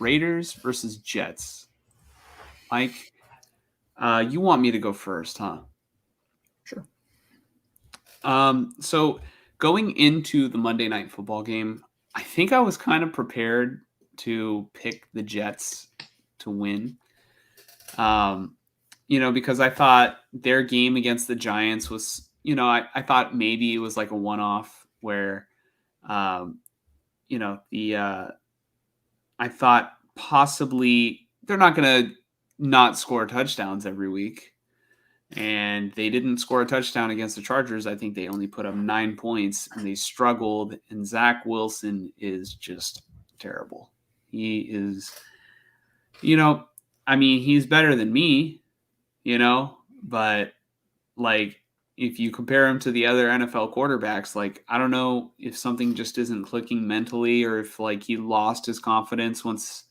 Raiders versus Jets. Mike, you want me to go first, huh? Sure. So going into the Monday Night Football game, I think I was kind of prepared to pick the Jets to win. Because I thought their game against the Giants was, I thought maybe it was like a one-off where, um, I thought possibly they're not going to not score touchdowns every week. And they didn't score a touchdown against the Chargers. I think they only put up 9 points and they struggled. And Zach Wilson is just terrible. He is, he's better than me, but like if you compare him to the other NFL quarterbacks, like I don't know if something just isn't clicking mentally or if like he lost his confidence once,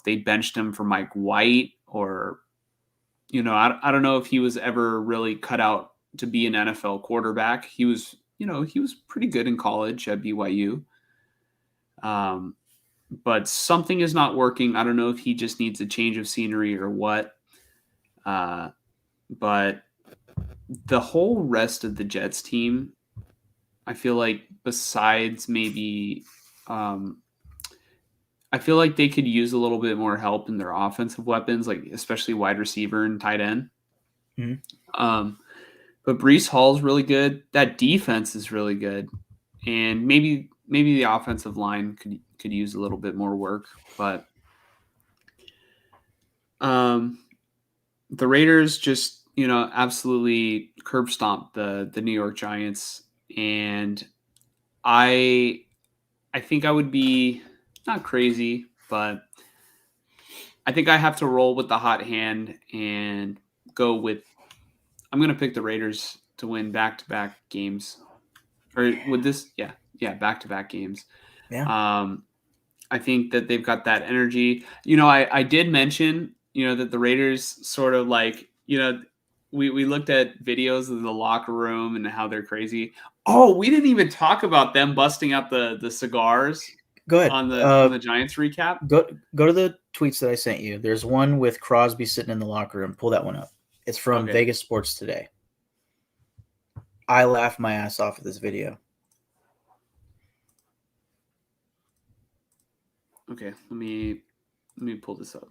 they benched him for Mike White or I don't know if he was ever really cut out to be an NFL quarterback. He was, he was pretty good in college at BYU. But something is not working. I don't know if he just needs a change of scenery or what. But the whole rest of the Jets team, I feel like besides maybe, I feel like they could use a little bit more help in their offensive weapons, like especially wide receiver and tight end. Mm-hmm. But Breece Hall's really good. That defense is really good, and maybe the offensive line could use a little bit more work. But the Raiders just absolutely curb stomped the New York Giants, and I think I would be not crazy, but I think I have to roll with the hot hand and go with. I'm going to pick the Raiders to win back-to-back games. Or would this? Yeah, back-to-back games. Yeah. I think that they've got that energy. I did mention, that the Raiders sort of like, we looked at videos of the locker room and how they're crazy. Oh, we didn't even talk about them busting out the cigars. Go ahead. On the Giants recap. Go to the tweets that I sent you. There's one with Crosby sitting in the locker room. Pull that one up. It's from Vegas Sports Today. I laughed my ass off at this video. Okay, let me pull this up.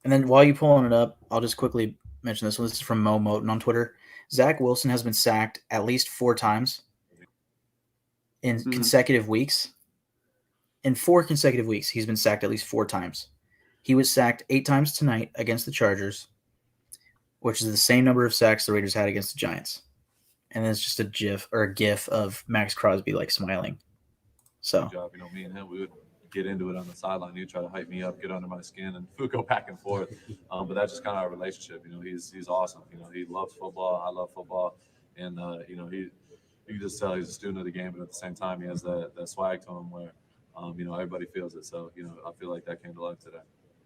And then while you're pulling it up, I'll just quickly mention this one. This is from Mo Moten on Twitter. Zach Wilson has been sacked at least 4 times in consecutive weeks. In 4 consecutive weeks, he's been sacked at least 4 times. He was sacked 8 times tonight against the Chargers, which is the same number of sacks the Raiders had against the Giants. And then it's just a gif of Max Crosby like smiling. So, good job. Me and him, we would get into it on the sideline. He'd try to hype me up, get under my skin, and we'd go back and forth. But that's just kind of our relationship. He's awesome. He loves football. I love football, and you can just tell he's a student of the game, but at the same time, he has that swag to him where everybody feels it. So I feel like that came to life today.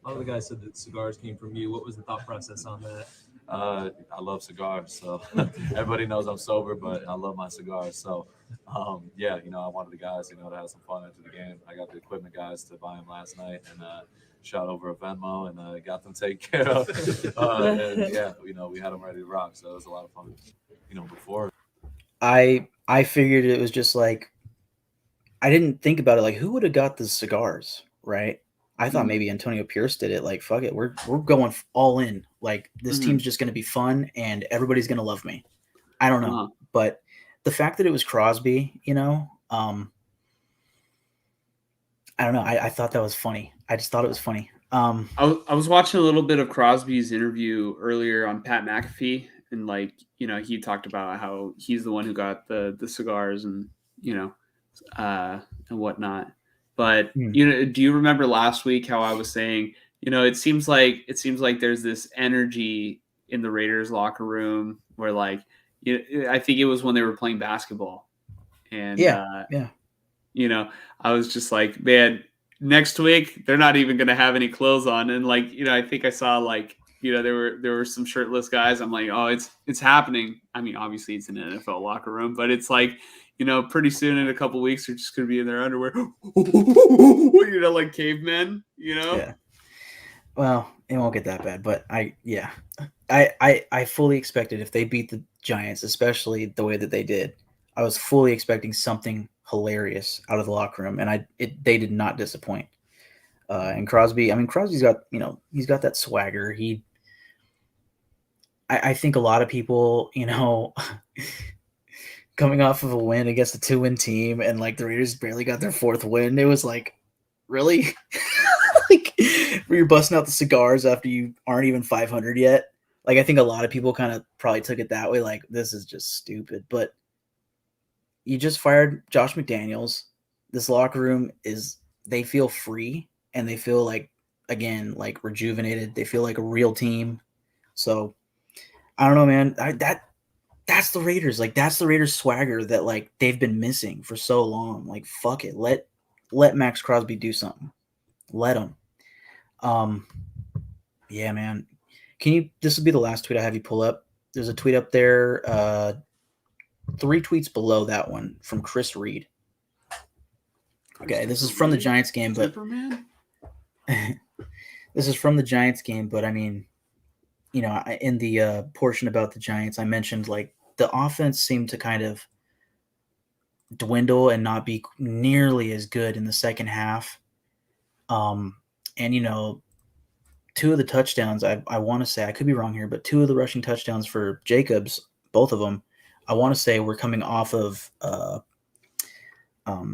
A lot of the guys said that cigars came from you. What was the thought process on that? I love cigars, so everybody knows I'm sober, but I love my cigars. So, I wanted the guys, to have some fun after the game. I got the equipment guys to buy them last night and shot over a Venmo and got them taken care of. We had them ready to rock, so it was a lot of fun. Before I figured it was just like I didn't think about it. Like, who would have got the cigars, right? I thought maybe Antonio Pierce did it. Like, fuck it, we're going all in. Like, this team's just going to be fun, and everybody's going to love me. I don't know, but the fact that it was Crosby, I don't know. I thought that was funny. I just thought it was funny. I was watching a little bit of Crosby's interview earlier on Pat McAfee, and he talked about how he's the one who got the cigars and and whatnot. But do you remember last week how I was saying, it seems like there's this energy in the Raiders locker room where I think it was when they were playing basketball, and I was just like, man, next week they're not even going to have any clothes on, and I think I saw there were some shirtless guys. I'm like, oh, it's happening. I mean, obviously it's an NFL locker room, but it's like, pretty soon in a couple weeks they're just gonna be in their underwear, like cavemen. Yeah. Well, it won't get that bad, but I fully expected if they beat the Giants, especially the way that they did, I was fully expecting something hilarious out of the locker room, and they did not disappoint. And Crosby's got, he's got that swagger. I think a lot of people, coming off of a win against a 2-win team, and like the Raiders barely got their 4th win, it was like, really? Like, where you're busting out the cigars after you aren't even 500 yet. Like, I think a lot of people kind of probably took it that way. Like, this is just stupid. But you just fired Josh McDaniels. This locker room they feel free, and they feel like, again, like rejuvenated. They feel like a real team. So I don't know, man. That's the Raiders. Like, that's the Raiders swagger that like they've been missing for so long. Like, fuck it. Let Max Crosby do something. Let him. Yeah, man. This will be the last tweet I have you pull up. There's a tweet up there, 3 tweets below that one from Chris Reed. Okay, this is from the Giants game, but this is from the Giants game, but I mean, in the portion about the Giants, I mentioned like the offense seemed to kind of dwindle and not be nearly as good in the second half. And 2 of the touchdowns, I want to say, I could be wrong here, but 2 of the rushing touchdowns for Jacobs, both of them, I want to say were coming off of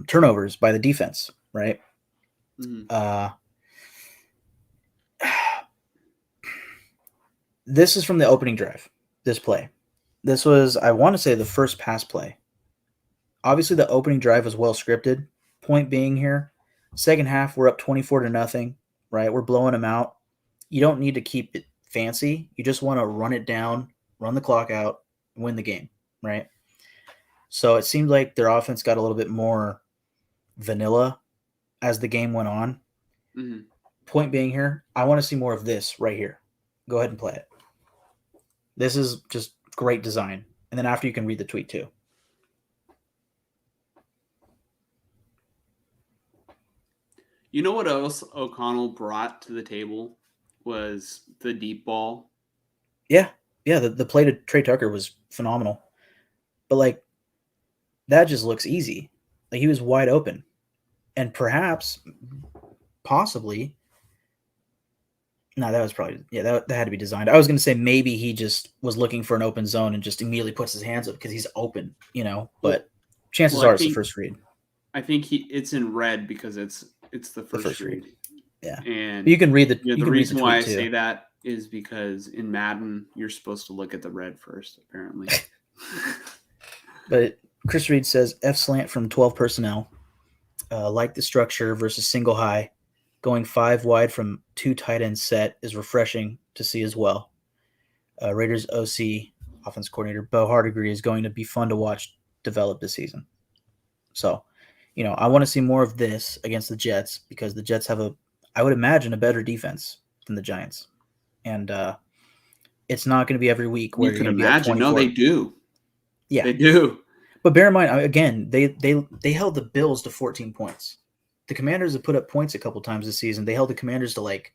turnovers by the defense, right? Mm-hmm. This is from the opening drive, this play. This was, I want to say, the first pass play. Obviously, the opening drive was well scripted. Point being here, second half, we're up 24-0, right? We're blowing them out. You don't need to keep it fancy. You just want to run it down, run the clock out, win the game, right? So it seemed like their offense got a little bit more vanilla as the game went on. Mm-hmm. Point being here, I want to see more of this right here. Go ahead and play it. This is just great design. And then after, you can read the tweet too. You know what else O'Connell brought to the table was the deep ball. Yeah. The play to Trey Tucker was phenomenal. But like, that just looks easy. Like, he was wide open. And perhaps, possibly, no, that was probably, that had to be designed. I was going to say maybe he just was looking for an open zone and just immediately puts his hands up because he's open, but chances are it's the first read. I think it's in red because it's the first read. Yeah. And you can read the the reason why I say that is because in Madden, you're supposed to look at the red first, apparently. But Chris Reed says F slant from 12 personnel, like the structure versus single high. Going 5 wide from 2 tight end set is refreshing to see as well. Raiders OC offense coordinator Bo Hardegree is going to be fun to watch develop this season. So, I want to see more of this against the Jets because the Jets have I would imagine, a better defense than the Giants. And it's not going to be every week where you can imagine. No, they do. Yeah, they do. But bear in mind, again, they held the Bills to 14 points. The Commanders have put up points a couple times this season. They held the Commanders to like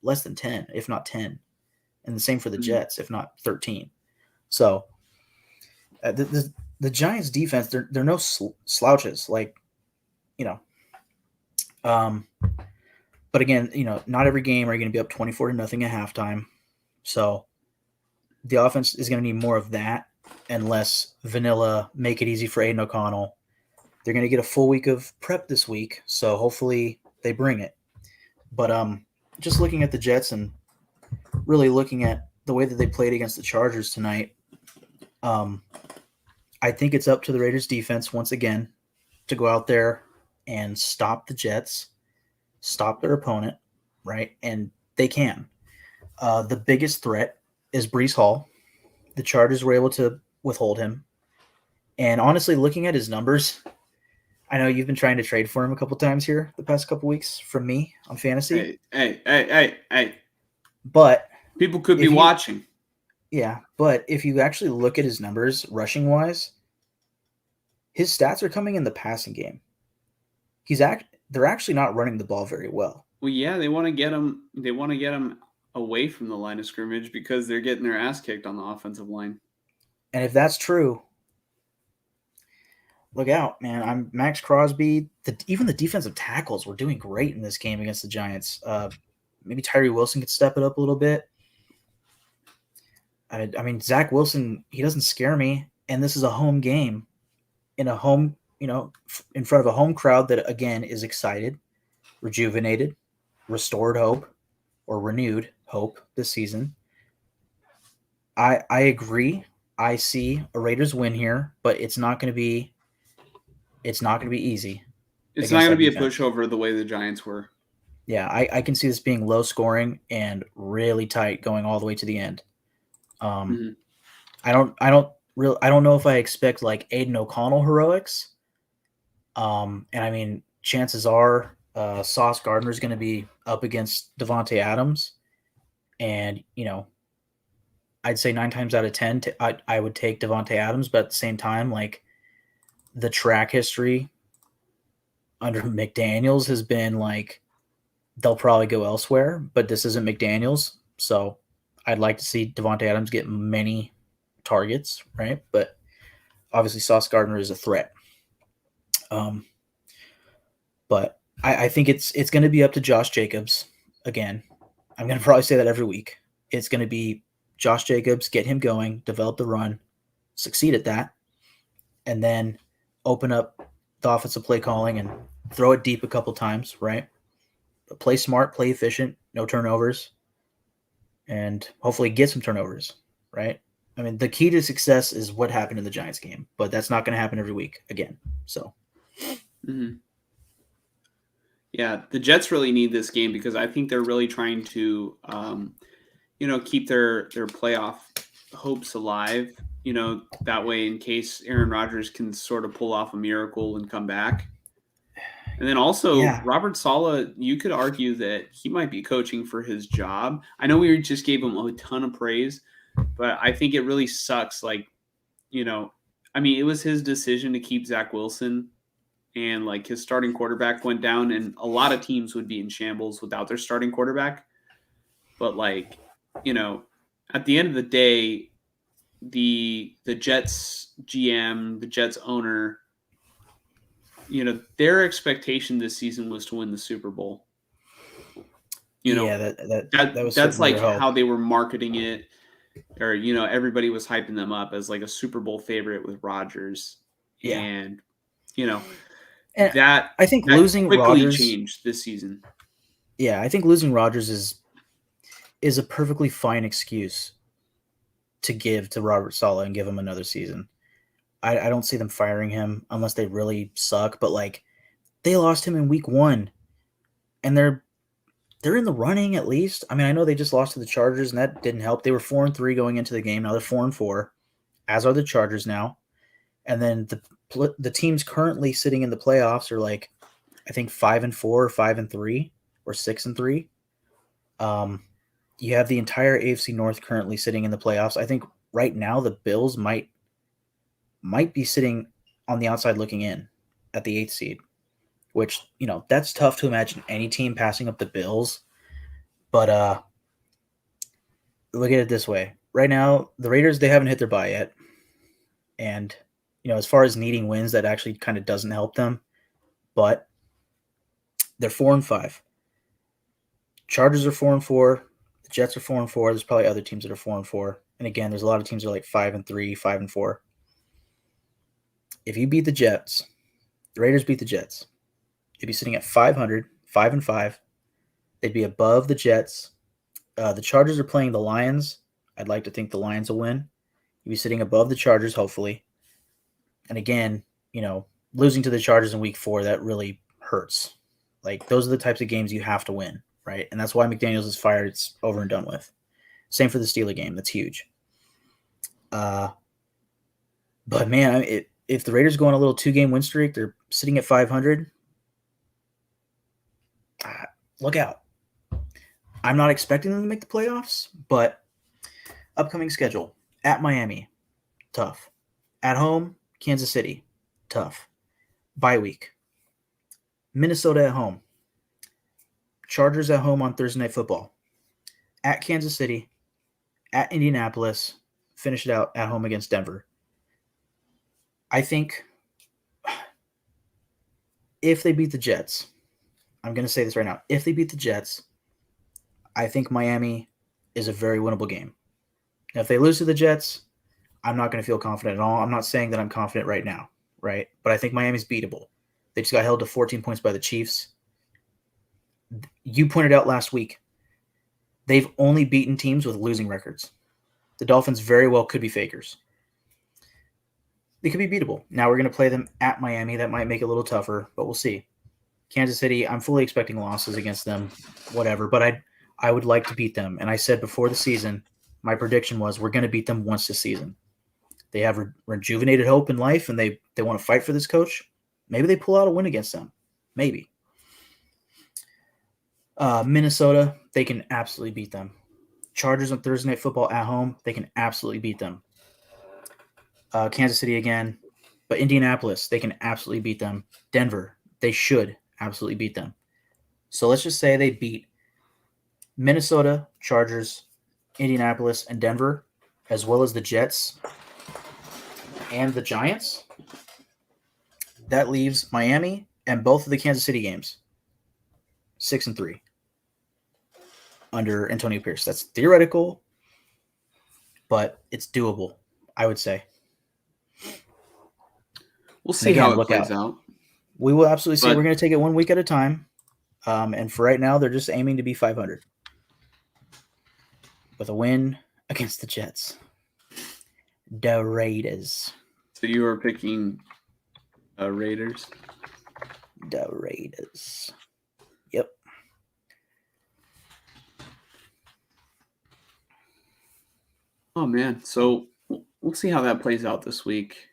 less than 10, if not 10. And the same for the Jets, if not 13. So the Giants defense, they're no slouches. Like, but again, not every game are you going to be up 24-0 at halftime. So the offense is going to need more of that and less vanilla, make it easy for Aiden O'Connell. They're going to get a full week of prep this week, so hopefully they bring it. But just looking at the Jets and really looking at the way that they played against the Chargers tonight, I think it's up to the Raiders defense once again to go out there and stop the Jets, stop their opponent, right? And they can. The biggest threat is Breece Hall. The Chargers were able to withhold him. And honestly, looking at his numbers, I know you've been trying to trade for him a couple times here the past couple weeks from me on fantasy. Hey. But People could be If you- watching. Yeah, but if you actually look at his numbers, rushing wise, his stats are coming in the passing game. They're actually not running the ball very well. Well, yeah, they want to get him. They want to get him away from the line of scrimmage because they're getting their ass kicked on the offensive line. And if that's true, look out, man. I'm Max Crosby. Even the defensive tackles were doing great in this game against the Giants. Maybe Tyree Wilson could step it up a little bit. I mean, Zach Wilson, he doesn't scare me. And this is a home game in a home, in front of a home crowd that, again, is excited, rejuvenated, restored hope, or renewed hope this season. I agree. I see a Raiders win here, but it's not going to be easy. It's not going to be a pushover the way the Giants were. Yeah, I can see this being low scoring and really tight going all the way to the end. I don't know if I expect like Aiden O'Connell heroics. And I mean, chances are Sauce Gardner is going to be up against Devontae Adams, and I'd say 9 times out of 10, I would take Devontae Adams, but at the same time, like the track history under McDaniels has been like they'll probably go elsewhere, but this isn't McDaniels, so I'd like to see Devontae Adams get many targets, right? But obviously Sauce Gardner is a threat. But I think it's going to be up to Josh Jacobs again. I'm going to probably say that every week. It's going to be Josh Jacobs, get him going, develop the run, succeed at that, and then open up the offensive play calling and throw it deep a couple times, right? But play smart, play efficient, no turnovers, and hopefully get some turnovers, right? I mean, the key to success is what happened in the Giants game, but that's not going to happen every week again. So, yeah, the Jets really need this game because I think they're really trying to, keep their playoff hopes alive. That way, in case Aaron Rodgers can sort of pull off a miracle and come back. And then also, Robert Saleh, you could argue that he might be coaching for his job. I know we just gave him a ton of praise, but I think it really sucks. Like, it was his decision to keep Zach Wilson, and like his starting quarterback went down, and a lot of teams would be in shambles without their starting quarterback. But like, at the end of the day, the Jets GM, the Jets owner, their expectation this season was to win the Super Bowl. That's like how they were marketing it, or everybody was hyping them up as like a Super Bowl favorite with Rodgers. Yeah. And that I think losing Rodgers changed this season. Yeah, I think losing Rodgers is a perfectly fine excuse to give to Robert Saleh and give him another season. I don't see them firing him unless they really suck. But like, they lost him in week 1, and they're in the running at least. I mean, I know they just lost to the Chargers, and that didn't help. They were 4-3 going into the game. Now they're 4-4, as are the Chargers now. And then the teams currently sitting in the playoffs are like, I think 5-4 or 5-3 or 6-3. You have the entire AFC North currently sitting in the playoffs. I think right now the Bills might be sitting on the outside looking in at the 8th seed, which, that's tough to imagine any team passing up the Bills. But look at it this way. Right now, the Raiders, they haven't hit their bye yet. And, as far as needing wins, that actually kind of doesn't help them. But they're 4-5. Chargers are 4-4. The Jets are 4-4. There's probably other teams that are 4-4. And again, there's a lot of teams that are like 5-3, 5-4. If you beat the Jets, the Raiders beat the Jets, they'd be sitting at 500, 5-5. They'd be above the Jets. The Chargers are playing the Lions. I'd like to think the Lions will win. You'd be sitting above the Chargers, hopefully. And again, losing to the Chargers in week 4, that really hurts. Like, those are the types of games you have to win, right? And that's why McDaniels is fired. It's over and done with. Same for the Steelers game. That's huge. But, man, if the Raiders go on a little 2-game win streak, they're sitting at 500. Look out. I'm not expecting them to make the playoffs, but upcoming schedule at Miami, tough. At home, Kansas City, tough. Bye week, Minnesota at home. Chargers at home on Thursday Night Football. At Kansas City, at Indianapolis, finish it out at home against Denver. I think if they beat the Jets, I'm going to say this right now. If they beat the Jets, I think Miami is a very winnable game. Now, if they lose to the Jets, I'm not going to feel confident at all. I'm not saying that I'm confident right now, right? But I think Miami's beatable. They just got held to 14 points by the Chiefs. You pointed out last week, they've only beaten teams with losing records. The Dolphins very well could be fakers. They could be beatable. Now we're going to play them at Miami. That might make it a little tougher, but we'll see. Kansas City, I'm fully expecting losses against them, whatever, but I would like to beat them. And I said before the season, my prediction was we're going to beat them once this season. They have rejuvenated hope in life, and they want to fight for this coach. Maybe they pull out a win against them. Maybe. Minnesota, they can absolutely beat them. Chargers on Thursday Night Football at home, they can absolutely beat them. Kansas City again, but Indianapolis, they can absolutely beat them. Denver, they should absolutely beat them. So let's just say they beat Minnesota, Chargers, Indianapolis, and Denver, as well as the Jets and the Giants. That leaves Miami and both of the Kansas City games 6-3 under Antonio Pierce. That's theoretical, but it's doable, I would say. We'll see how it plays out. We will absolutely see. We're going to take it 1 week at a time. And for right now, they're just aiming to be 500 with a win against the Jets. The Raiders. So you were picking Raiders? The Raiders. Yep. Oh, man. So we'll see how that plays out this week.